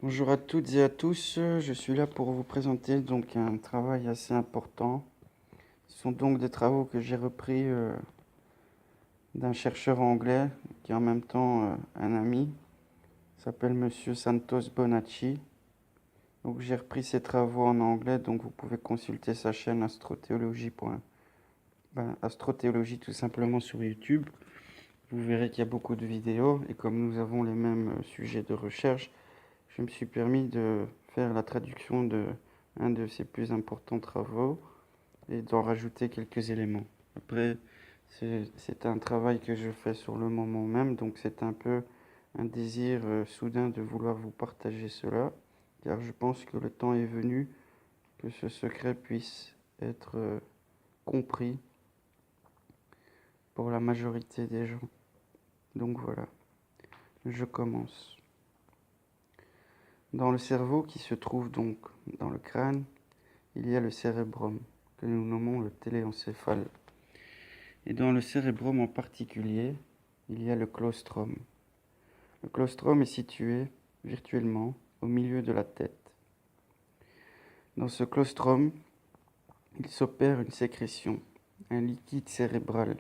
Bonjour à toutes et à tous, je suis là pour vous présenter donc un travail assez important. Ce sont donc des travaux que j'ai repris d'un chercheur anglais qui est en même temps un ami, il s'appelle Monsieur Santos Bonacci. Donc j'ai repris ses travaux en anglais, donc vous pouvez consulter sa chaîne Astrothéologie tout simplement sur YouTube. Vous verrez qu'il y a beaucoup de vidéos et comme nous avons les mêmes sujets de recherche, je me suis permis de faire la traduction de un de ses plus importants travaux et d'en rajouter quelques éléments. Après, c'est un travail que je fais sur le moment même, donc c'est un peu un désir soudain de vouloir vous partager cela, car je pense que le temps est venu que ce secret puisse être compris pour la majorité des gens. Donc voilà, je commence. Dans le cerveau qui se trouve donc dans le crâne, il y a le cérébrum, que nous nommons le téléencéphale. Et dans le cérébrum en particulier, il y a le claustrum. Le claustrum est situé virtuellement au milieu de la tête. Dans ce claustrum, il s'opère une sécrétion, un liquide cérébral.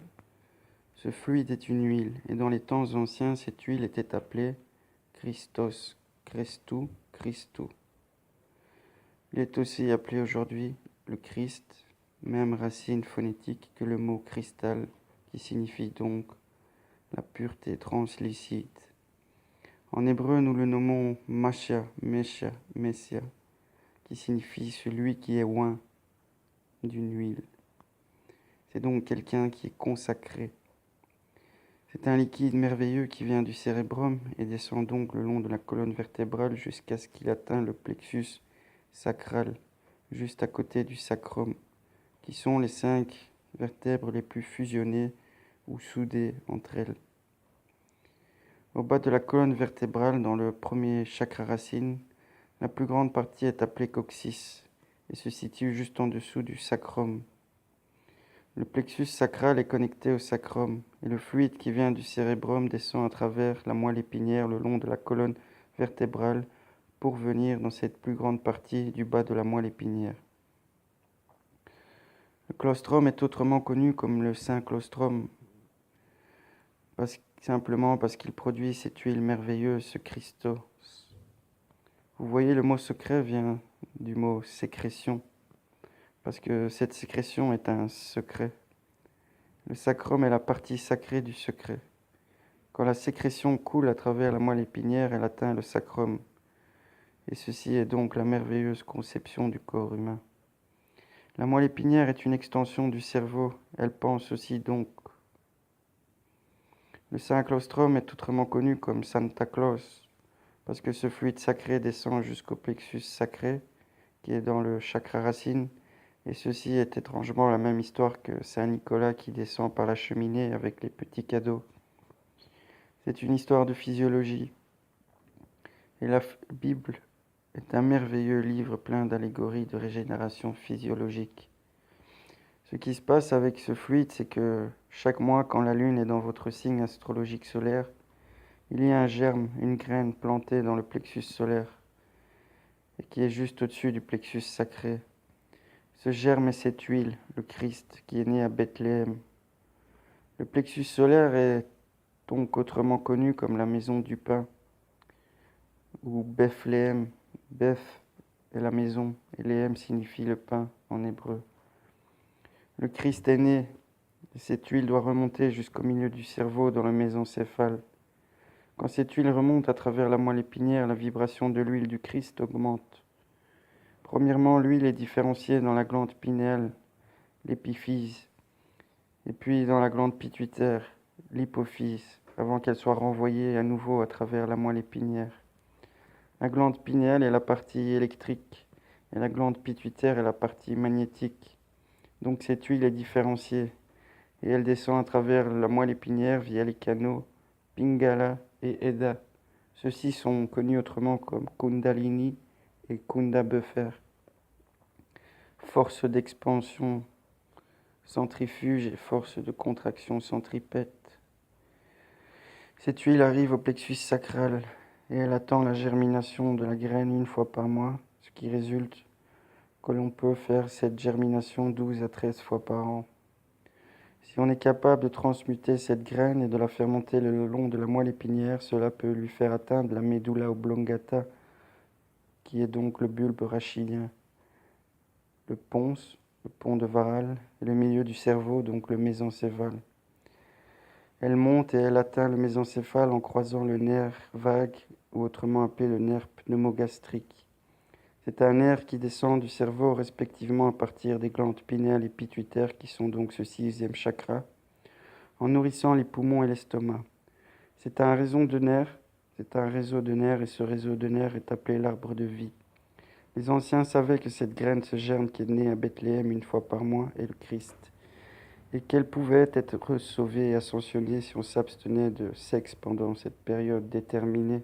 Ce fluide est une huile, et dans les temps anciens, cette huile était appelée Christos, Christou, Christou. Il est aussi appelé aujourd'hui le Christ, même racine phonétique que le mot cristal, qui signifie donc la pureté translucide. En hébreu, nous le nommons Masha, Mesha, Messia, qui signifie celui qui est oint d'une huile. C'est donc quelqu'un qui est consacré. C'est un liquide merveilleux qui vient du cérébrum et descend donc le long de la colonne vertébrale jusqu'à ce qu'il atteigne le plexus sacral, juste à côté du sacrum, qui sont les 5 vertèbres les plus fusionnées ou soudées entre elles. Au bas de la colonne vertébrale, dans le premier chakra racine, la plus grande partie est appelée coccyx et se situe juste en dessous du sacrum. Le plexus sacral est connecté au sacrum et le fluide qui vient du cérébrum descend à travers la moelle épinière le long de la colonne vertébrale pour venir dans cette plus grande partie du bas de la moelle épinière. Le claustrum est autrement connu comme le saint claustrum, simplement parce qu'il produit cette huile merveilleuse, ce Christos. Vous voyez, le mot secret vient du mot sécrétion, parce que cette sécrétion est un secret. Le sacrum est la partie sacrée du secret. Quand la sécrétion coule à travers la moelle épinière, elle atteint le sacrum. Et ceci est donc la merveilleuse conception du corps humain. La moelle épinière est une extension du cerveau. Elle pense aussi donc. Le saint claustrum est autrement connu comme Santa Claus, parce que ce fluide sacré descend jusqu'au plexus sacré, qui est dans le chakra racine, et ceci est étrangement la même histoire que Saint Nicolas qui descend par la cheminée avec les petits cadeaux. C'est une histoire de physiologie. Et la Bible est un merveilleux livre plein d'allégories de régénération physiologique. Ce qui se passe avec ce fluide, c'est que chaque mois, quand la Lune est dans votre signe astrologique solaire, il y a un germe, une graine plantée dans le plexus solaire, et qui est juste au-dessus du plexus sacré. Ce germe est cette huile, le Christ, qui est né à Bethléem. Le plexus solaire est donc autrement connu comme la maison du pain, ou Bethléem. Beth est la maison, et Léem signifie le pain en hébreu. Le Christ est né, et cette huile doit remonter jusqu'au milieu du cerveau dans le mésencéphale. Quand cette huile remonte à travers la moelle épinière, la vibration de l'huile du Christ augmente. Premièrement, l'huile est différenciée dans la glande pinéale, l'épiphyse, et puis dans la glande pituitaire, l'hypophyse, avant qu'elle soit renvoyée à nouveau à travers la moelle épinière. La glande pinéale est la partie électrique, et la glande pituitaire est la partie magnétique. Donc cette huile est différenciée, et elle descend à travers la moelle épinière via les canaux Pingala et Eda. Ceux-ci sont connus autrement comme Kundalini et Kunda Buffer. Force d'expansion centrifuge et force de contraction centripète. Cette huile arrive au plexus sacral et elle attend la germination de la graine une fois par mois, ce qui résulte que l'on peut faire cette germination 12 à 13 fois par an. Si on est capable de transmuter cette graine et de la fermenter le long de la moelle épinière, cela peut lui faire atteindre la medulla oblongata, qui est donc le bulbe rachidien, le pons, le pont de Varal, et le milieu du cerveau, donc le mésencéphale. Elle monte et elle atteint le mésencéphale en croisant le nerf vague, ou autrement appelé le nerf pneumogastrique. C'est un nerf qui descend du cerveau respectivement à partir des glandes pinéales et pituitaires, qui sont donc ce sixième chakra, en nourrissant les poumons et l'estomac. C'est un réseau de nerfs, et ce réseau de nerfs est appelé l'arbre de vie. Les anciens savaient que cette graine, ce germe qui est né à Bethléem une fois par mois, est le Christ, et qu'elle pouvait être sauvée et ascensionnée si on s'abstenait de sexe pendant cette période déterminée.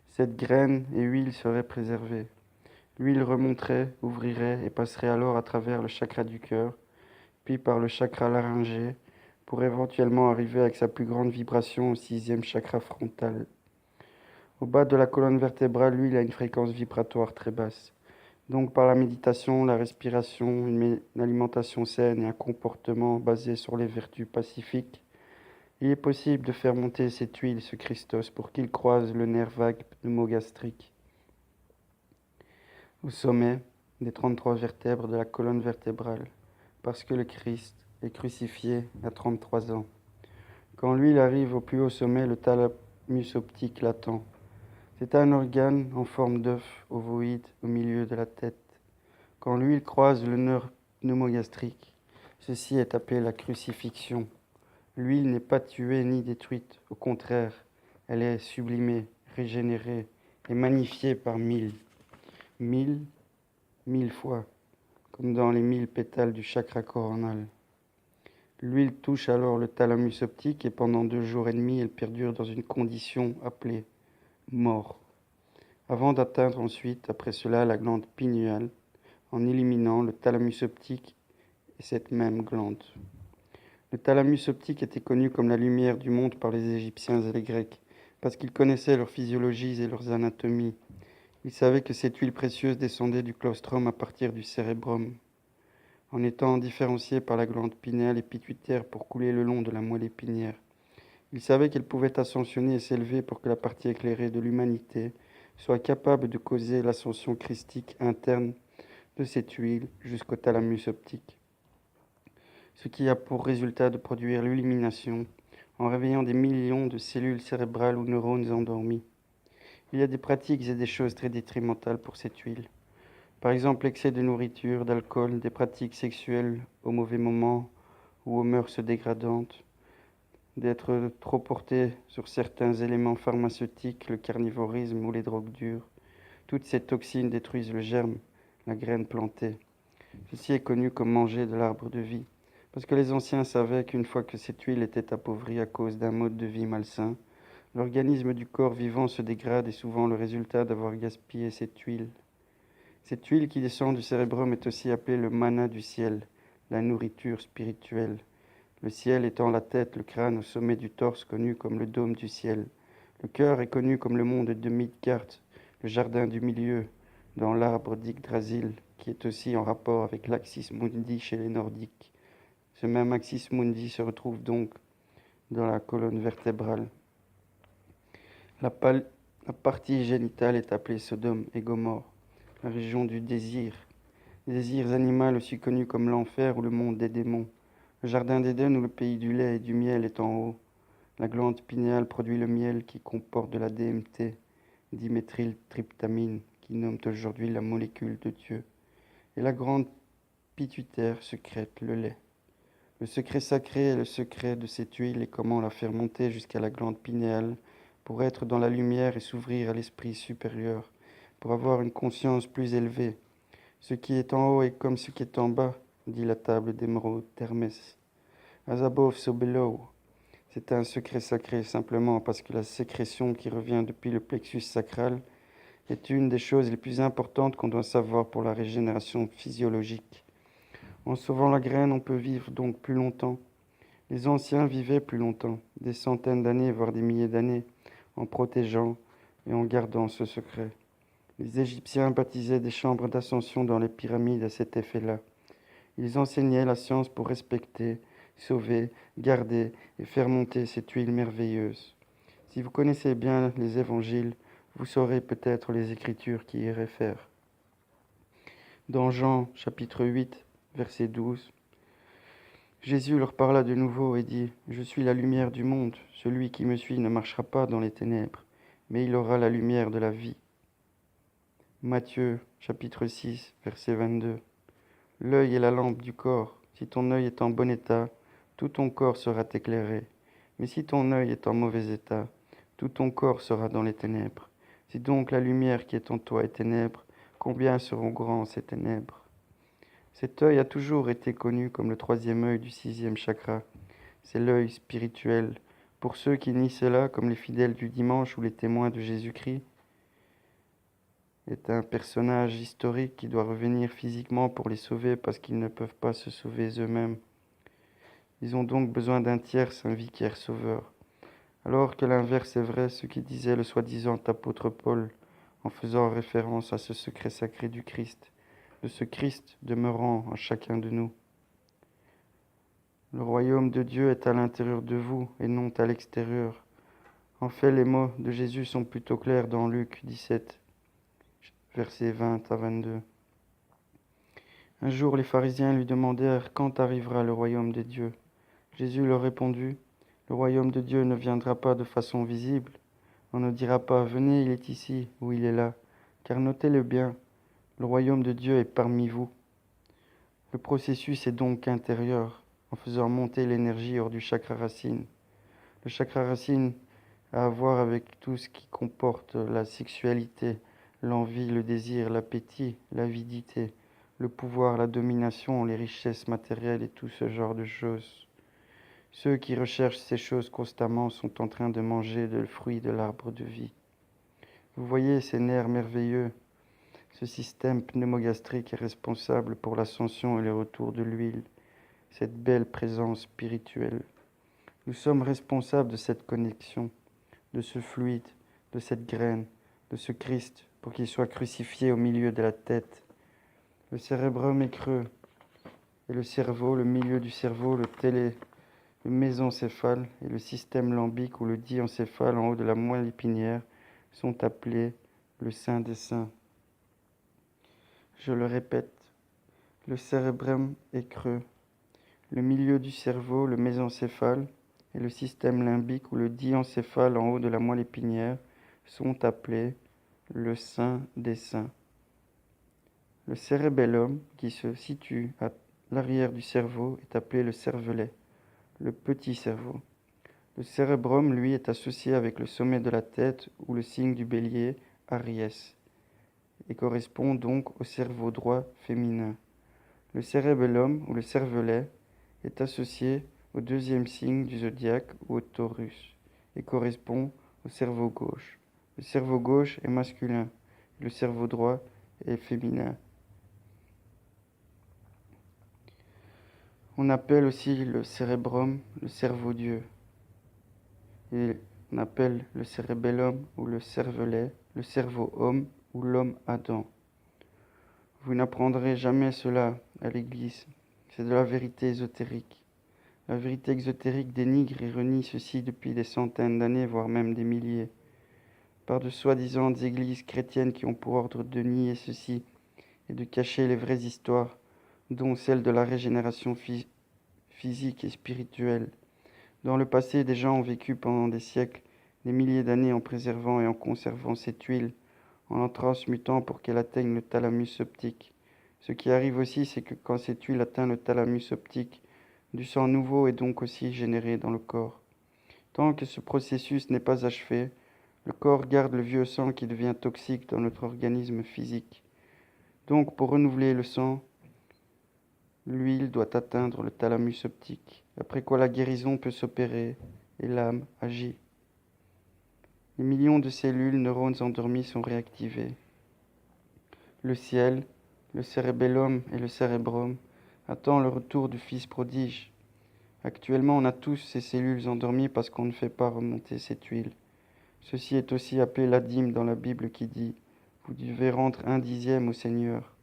Cette graine et huile seraient préservées. L'huile remonterait, ouvrirait et passerait alors à travers le chakra du cœur, puis par le chakra laryngé, pour éventuellement arriver avec sa plus grande vibration au sixième chakra frontal. Au bas de la colonne vertébrale, l'huile a une fréquence vibratoire très basse. Donc par la méditation, la respiration, une alimentation saine et un comportement basé sur les vertus pacifiques, il est possible de faire monter cette huile, ce Christos, pour qu'il croise le nerf vague pneumogastrique au sommet des 33 vertèbres de la colonne vertébrale, parce que le Christ est crucifié à 33 ans. Quand l'huile arrive au plus haut sommet, le thalamus optique l'attend. C'est un organe en forme d'œuf ovoïde au milieu de la tête. Quand l'huile croise le nerf pneumogastrique, ceci est appelé la crucifixion. L'huile n'est pas tuée ni détruite, au contraire, elle est sublimée, régénérée et magnifiée par mille fois, comme dans les 1000 pétales du chakra coronal. L'huile touche alors le thalamus optique et pendant 2 jours et demi, elle perdure dans une condition appelée mort, avant d'atteindre ensuite, après cela, la glande pinéale, en éliminant le thalamus optique et cette même glande. Le thalamus optique était connu comme la lumière du monde par les Égyptiens et les Grecs, parce qu'ils connaissaient leur physiologie et leurs anatomies. Ils savaient que cette huile précieuse descendait du claustrum à partir du cérébrum, en étant différenciée par la glande pinéale et pituitaire pour couler le long de la moelle épinière. Ils savaient qu'elle pouvait ascensionner et s'élever pour que la partie éclairée de l'humanité soit capable de causer l'ascension christique interne de cette huile jusqu'au thalamus optique, ce qui a pour résultat de produire l'illumination en réveillant des millions de cellules cérébrales ou neurones endormis. Il y a des pratiques et des choses très détrimentales pour cette huile. Par exemple, l'excès de nourriture, d'alcool, des pratiques sexuelles au mauvais moment ou aux mœurs dégradantes, d'être trop porté sur certains éléments pharmaceutiques, le carnivorisme ou les drogues dures. Toutes ces toxines détruisent le germe, la graine plantée. Ceci est connu comme manger de l'arbre de vie, parce que les anciens savaient qu'une fois que cette huile était appauvrie à cause d'un mode de vie malsain, l'organisme du corps vivant se dégrade et souvent le résultat d'avoir gaspillé cette huile. Cette huile qui descend du cérébrum est aussi appelée le manna du ciel, la nourriture spirituelle. Le ciel étant la tête, le crâne au sommet du torse connu comme le dôme du ciel. Le cœur est connu comme le monde de Midgard, le jardin du milieu, dans l'arbre d'Yggdrasil, qui est aussi en rapport avec l'Axis Mundi chez les Nordiques. Ce même Axis Mundi se retrouve donc dans la colonne vertébrale. La partie génitale est appelée Sodome et Gomorre, la région du désir. Les désirs animaux aussi connus comme l'enfer ou le monde des démons. Le jardin d'Éden où le pays du lait et du miel est en haut. La glande pinéale produit le miel qui comporte de la DMT, diméthyltryptamine, qui nomme aujourd'hui la molécule de Dieu. Et la glande pituitaire sécrète le lait. Le secret sacré est le secret de cette huile et comment la faire monter jusqu'à la glande pinéale pour être dans la lumière et s'ouvrir à l'esprit supérieur, pour avoir une conscience plus élevée. Ce qui est en haut est comme ce qui est en bas, dit la table d'émeraude d'Hermès. As above, so below. C'est un secret sacré simplement parce que la sécrétion qui revient depuis le plexus sacral est une des choses les plus importantes qu'on doit savoir pour la régénération physiologique. En sauvant la graine, on peut vivre donc plus longtemps. Les anciens vivaient plus longtemps, des centaines d'années, voire des milliers d'années, en protégeant et en gardant ce secret. Les Égyptiens baptisaient des chambres d'ascension dans les pyramides à cet effet-là. Ils enseignaient la science pour respecter, sauver, garder et faire monter cette huile merveilleuse. Si vous connaissez bien les évangiles, vous saurez peut-être les écritures qui y réfèrent. Dans Jean chapitre 8, verset 12, Jésus leur parla de nouveau et dit : « Je suis la lumière du monde. Celui qui me suit ne marchera pas dans les ténèbres, mais il aura la lumière de la vie. » Matthieu chapitre 6, verset 22. L'œil est la lampe du corps. Si ton œil est en bon état, tout ton corps sera éclairé. Mais si ton œil est en mauvais état, tout ton corps sera dans les ténèbres. Si donc la lumière qui est en toi est ténèbres, combien seront grands ces ténèbres ? Cet œil a toujours été connu comme le troisième œil du sixième chakra. C'est l'œil spirituel. Pour ceux qui nient cela, comme les fidèles du dimanche ou les témoins de Jésus-Christ, est un personnage historique qui doit revenir physiquement pour les sauver parce qu'ils ne peuvent pas se sauver eux-mêmes. Ils ont donc besoin d'un tierce, un vicaire sauveur. Alors que l'inverse est vrai, ce qui disait le soi-disant apôtre Paul, en faisant référence à ce secret sacré du Christ, de ce Christ demeurant en chacun de nous. Le royaume de Dieu est à l'intérieur de vous et non à l'extérieur. En fait, les mots de Jésus sont plutôt clairs dans Luc 17, versets 20 à 22. Un jour, les pharisiens lui demandèrent : « Quand arrivera le royaume de Dieu ? » Jésus leur répondit : « Le royaume de Dieu ne viendra pas de façon visible. On ne dira pas : Venez, il est ici ou il est là. Car notez-le bien, le royaume de Dieu est parmi vous. » Le processus est donc intérieur, en faisant monter l'énergie hors du chakra racine. Le chakra racine a à voir avec tout ce qui comporte la sexualité, l'envie, le désir, l'appétit, l'avidité, le pouvoir, la domination, les richesses matérielles et tout ce genre de choses. Ceux qui recherchent ces choses constamment sont en train de manger le fruit de l'arbre de vie. Vous voyez ces nerfs merveilleux. Ce système pneumogastrique est responsable pour l'ascension et le retour de l'huile, cette belle présence spirituelle. Nous sommes responsables de cette connexion, de ce fluide, de cette graine, de ce Christ, pour qu'il soit crucifié au milieu de la tête. Le cérébrum est creux, et le cerveau, le milieu du cerveau, le mésencéphale et le système lambique ou le diencéphale en haut de la moelle épinière sont appelés le Saint des Saints. Je le répète, le cérébrum est creux, le milieu du cerveau, le mésencéphale et le système limbique ou le diencéphale en haut de la moelle épinière sont appelés le Saint des Saints. Le cérébellum, qui se situe à l'arrière du cerveau, est appelé le cervelet, le petit cerveau. Le cérébrum, lui, est associé avec le sommet de la tête ou le signe du bélier, Aries, et correspond donc au cerveau droit féminin. Le cérébellum ou le cervelet est associé au deuxième signe du zodiaque ou au Taurus et correspond au cerveau gauche. Le cerveau gauche est masculin et le cerveau droit est féminin. On appelle aussi le cérébrum le cerveau-dieu et on appelle le cérébellum ou le cervelet le cerveau-homme ou l'homme-Adam. Vous n'apprendrez jamais cela à l'Église. C'est de la vérité ésotérique. La vérité exotérique dénigre et renie ceci depuis des centaines d'années, voire même des milliers, par de soi-disant églises chrétiennes qui ont pour ordre de nier ceci et de cacher les vraies histoires, dont celle de la régénération physique et spirituelle. Dans le passé, des gens ont vécu pendant des siècles, des milliers d'années en préservant et en conservant cette huile, en la transmutant pour qu'elle atteigne le thalamus optique. Ce qui arrive aussi, c'est que quand cette huile atteint le thalamus optique, du sang nouveau est donc aussi généré dans le corps. Tant que ce processus n'est pas achevé, le corps garde le vieux sang qui devient toxique dans notre organisme physique. Donc, pour renouveler le sang, l'huile doit atteindre le thalamus optique, après quoi la guérison peut s'opérer et l'âme agit. Les millions de cellules, neurones endormis sont réactivés. Le ciel, le cérébellum et le cérébrum attendent le retour du Fils prodige. Actuellement, on a tous ces cellules endormies parce qu'on ne fait pas remonter cette huile. Ceci est aussi appelé la dîme dans la Bible qui dit « Vous devez rendre 1/10 au Seigneur ».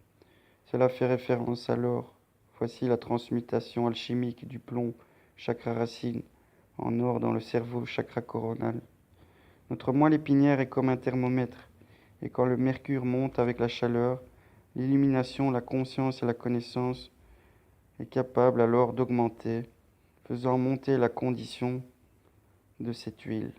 Cela fait référence à l'or. Voici la transmutation alchimique du plomb, chakra racine, en or dans le cerveau, chakra coronal. Notre moelle épinière est comme un thermomètre, et quand le mercure monte avec la chaleur, l'illumination, la conscience et la connaissance est capable alors d'augmenter, faisant monter la condition de cette huile.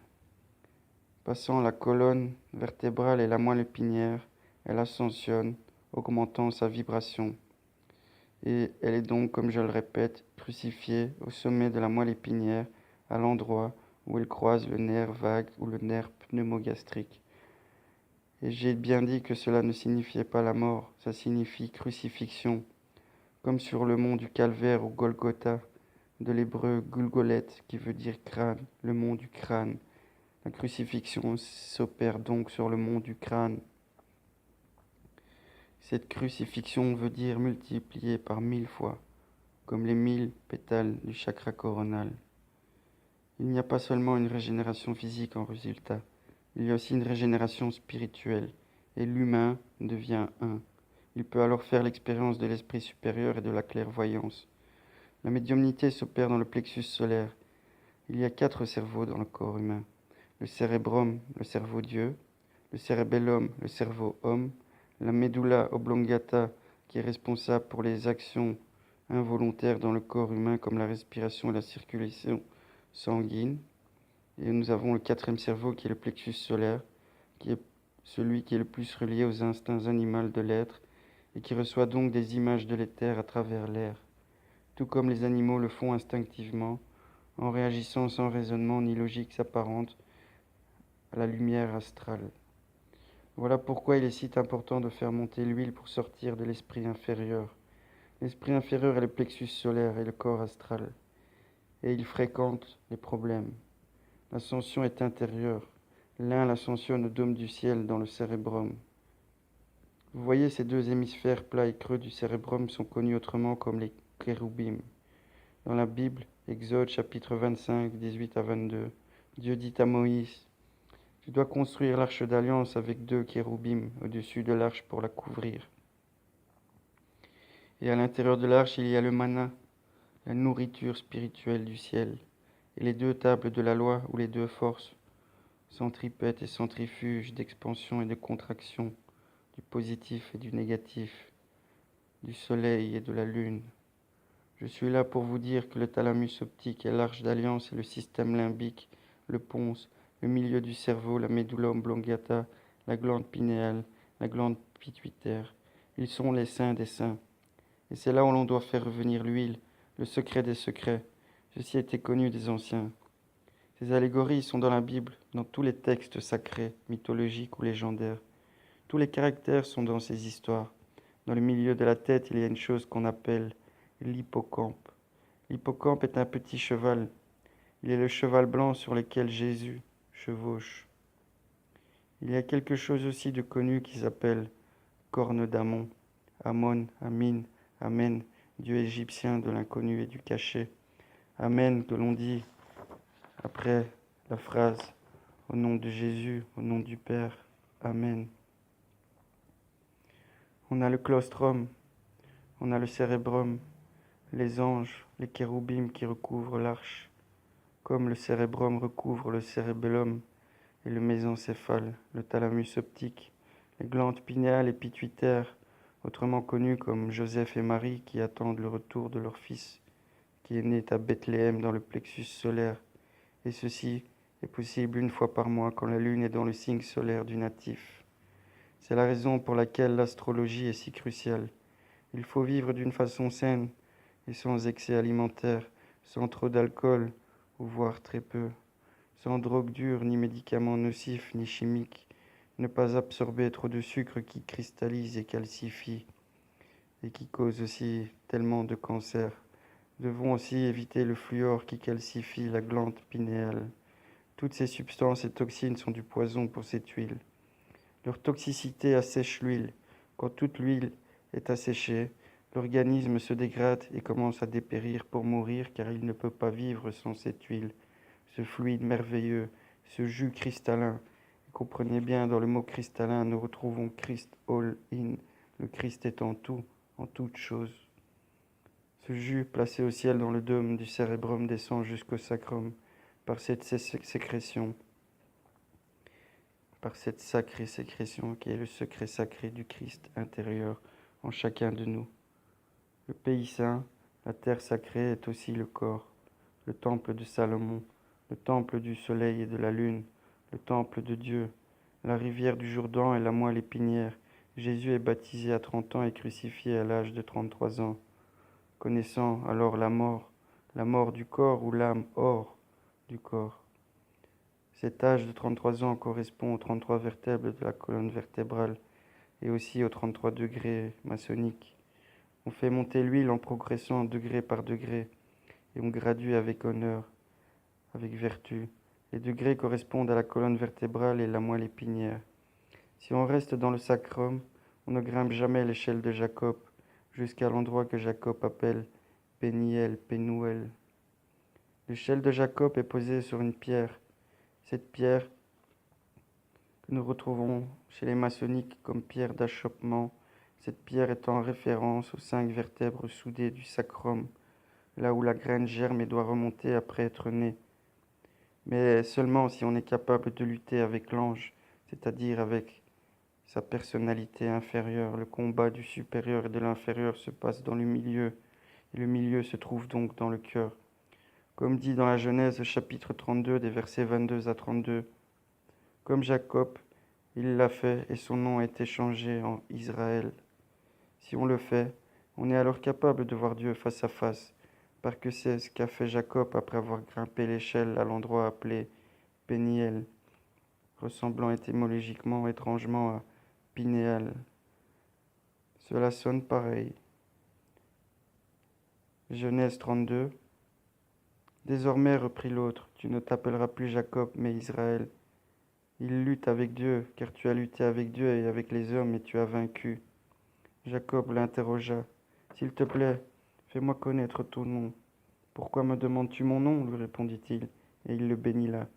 Passant la colonne vertébrale et la moelle épinière, elle ascensionne, augmentant sa vibration. Et elle est donc, comme je le répète, crucifiée au sommet de la moelle épinière, à l'endroit où elle croise le nerf vague ou le nerf pneumogastrique. Et j'ai bien dit que cela ne signifiait pas la mort, ça signifie crucifixion, comme sur le mont du Calvaire ou Golgotha, de l'hébreu Gulgolet, qui veut dire crâne, le mont du crâne. La crucifixion s'opère donc sur le mont du crâne. Cette crucifixion veut dire multiplier par 1000 fois, comme les 1000 pétales du chakra coronal. Il n'y a pas seulement une régénération physique en résultat, il y a aussi une régénération spirituelle, et l'humain devient un. Il peut alors faire l'expérience de l'esprit supérieur et de la clairvoyance. La médiumnité s'opère dans le plexus solaire. Il y a 4 cerveaux dans le corps humain. Le cérébrum, le cerveau Dieu, le cérébellum, le cerveau homme, la medulla oblongata, qui est responsable pour les actions involontaires dans le corps humain, comme la respiration et la circulation sanguine. Et nous avons le 4e cerveau, qui est le plexus solaire, qui est celui qui est le plus relié aux instincts animaux de l'être, et qui reçoit donc des images de l'éther à travers l'air, tout comme les animaux le font instinctivement, en réagissant sans raisonnement ni logique apparente à la lumière astrale. Voilà pourquoi il est si important de faire monter l'huile pour sortir de l'esprit inférieur. L'esprit inférieur est le plexus solaire et le corps astral, et il fréquente les problèmes. L'ascension est intérieure. L'un l'ascensionne au dôme du ciel dans le cérébrum. Vous voyez, ces 2 hémisphères plats et creux du cérébrum sont connus autrement comme les kéroubim. Dans la Bible, Exode chapitre 25, 18 à 22, Dieu dit à Moïse, « Tu dois construire l'arche d'alliance avec 2 kéroubim au-dessus de l'arche pour la couvrir. Et à l'intérieur de l'arche, il y a le manna, la nourriture spirituelle du ciel, et les 2 tables de la loi ou les 2 forces, centripète et centrifuge d'expansion et de contraction, du positif et du négatif, du soleil et de la lune. Je suis là pour vous dire que le thalamus optique est l'arche d'alliance et le système limbique, le pons, le milieu du cerveau, la medulla oblongata, la glande pinéale, la glande pituitaire. Ils sont les saints des saints. Et c'est là où l'on doit faire revenir l'huile, le secret des secrets. Ceci était connu des anciens. Ces allégories sont dans la Bible, dans tous les textes sacrés, mythologiques ou légendaires. Tous les caractères sont dans ces histoires. Dans le milieu de la tête, il y a une chose qu'on appelle l'hippocampe. L'hippocampe est un petit cheval. Il est le cheval blanc sur lequel Jésus chevauche. Il y a quelque chose aussi de connu qui s'appelle corne d'Amon. Amon, Amin, Amen, dieu égyptien de l'inconnu et du cachet. Amen que l'on dit après la phrase « Au nom de Jésus, au nom du Père, Amen ». On a le claustrum, on a le cérébrum, les anges, les kéroubim qui recouvrent l'arche, comme le cérébrum recouvre le cérébellum et le mésencéphale, le thalamus optique, les glandes pinéales et pituitaires, autrement connues comme Joseph et Marie qui attendent le retour de leur fils, qui est né à Bethléem dans le plexus solaire. Et ceci est possible 1 fois par mois quand la lune est dans le signe solaire du natif. C'est la raison pour laquelle l'astrologie est si cruciale. Il faut vivre d'une façon saine et sans excès alimentaire, sans trop d'alcool, ou voire très peu, sans drogue dure, ni médicaments nocifs, ni chimiques, ne pas absorber trop de sucre qui cristallise et calcifie, et qui cause aussi tellement de cancers. Nous devons aussi éviter le fluor qui calcifie la glande pinéale. Toutes ces substances et toxines sont du poison pour cette huile. Leur toxicité assèche l'huile. Quand toute l'huile est asséchée, l'organisme se dégrade et commence à dépérir pour mourir car il ne peut pas vivre sans cette huile, ce fluide merveilleux, ce jus cristallin Comprenez bien, dans le mot cristallin, nous retrouvons Christ all in. Le Christ est en tout, en toute chose. Ce jus, placé au ciel dans le dôme du cérébrum, descend jusqu'au sacrum par cette sécrétion, par cette sacrée sécrétion qui est le secret sacré du Christ intérieur en chacun de nous. Le pays saint, la terre sacrée, est aussi le corps, le temple de Salomon, le temple du soleil et de la lune, le temple de Dieu, la rivière du Jourdain et la moelle épinière. Jésus est baptisé à 30 ans et crucifié à l'âge de 33 ans. Connaissant alors la mort du corps ou l'âme hors du corps. Cet âge de 33 ans correspond aux 33 vertèbres de la colonne vertébrale et aussi aux 33 degrés maçonniques. On fait monter l'huile en progressant degré par degré et on gradue avec honneur, avec vertu. Les degrés correspondent à la colonne vertébrale et la moelle épinière. Si on reste dans le sacrum, on ne grimpe jamais l'échelle de Jacob jusqu'à l'endroit que Jacob appelle Péniel, Pénouel. L'échelle de Jacob est posée sur une pierre. Cette pierre que nous retrouvons chez les maçonniques comme pierre d'achoppement, cette pierre est en référence aux 5 vertèbres soudées du sacrum, là où la graine germe et doit remonter après être née. Mais seulement si on est capable de lutter avec l'ange, c'est-à-dire avec sa personnalité inférieure. Le combat du supérieur et de l'inférieur se passe dans le milieu, et le milieu se trouve donc dans le cœur. Comme dit dans la Genèse chapitre 32 des versets 22 à 32, comme Jacob, il l'a fait et son nom a été changé en Israël. Si on le fait, on est alors capable de voir Dieu face à face, parce que c'est ce qu'a fait Jacob après avoir grimpé l'échelle à l'endroit appelé Péniel, ressemblant étymologiquement étrangement à Pinéal. Cela sonne pareil. Genèse 32. Désormais, reprit l'autre, tu ne t'appelleras plus Jacob, mais Israël. Il lutte avec Dieu, car tu as lutté avec Dieu et avec les hommes, et tu as vaincu. Jacob l'interrogea. S'il te plaît, fais-moi connaître ton nom. Pourquoi me demandes-tu mon nom lui répondit-il, et il le bénit là.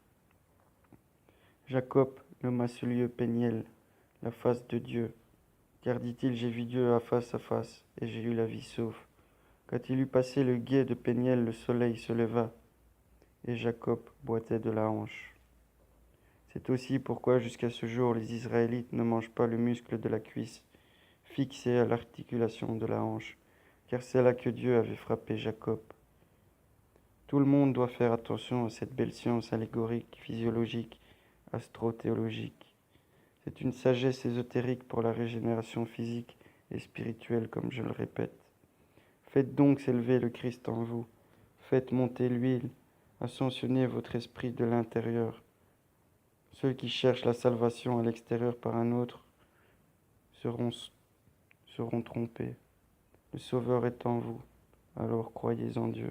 Jacob nomma ce lieu Péniel, la face de Dieu. Car dit-il, j'ai vu Dieu à face, et j'ai eu la vie sauve. Quand il eut passé le gué de Péniel, le soleil se leva, et Jacob boitait de la hanche. C'est aussi pourquoi jusqu'à ce jour les Israélites ne mangent pas le muscle de la cuisse, fixé à l'articulation de la hanche, car c'est là que Dieu avait frappé Jacob. Tout le monde doit faire attention à cette belle science allégorique, physiologique, astrothéologique. C'est une sagesse ésotérique pour la régénération physique et spirituelle, comme je le répète. Faites donc s'élever le Christ en vous. Faites monter l'huile, ascensionnez votre esprit de l'intérieur. Ceux qui cherchent la salvation à l'extérieur par un autre seront trompés. Le Sauveur est en vous, alors croyez en Dieu.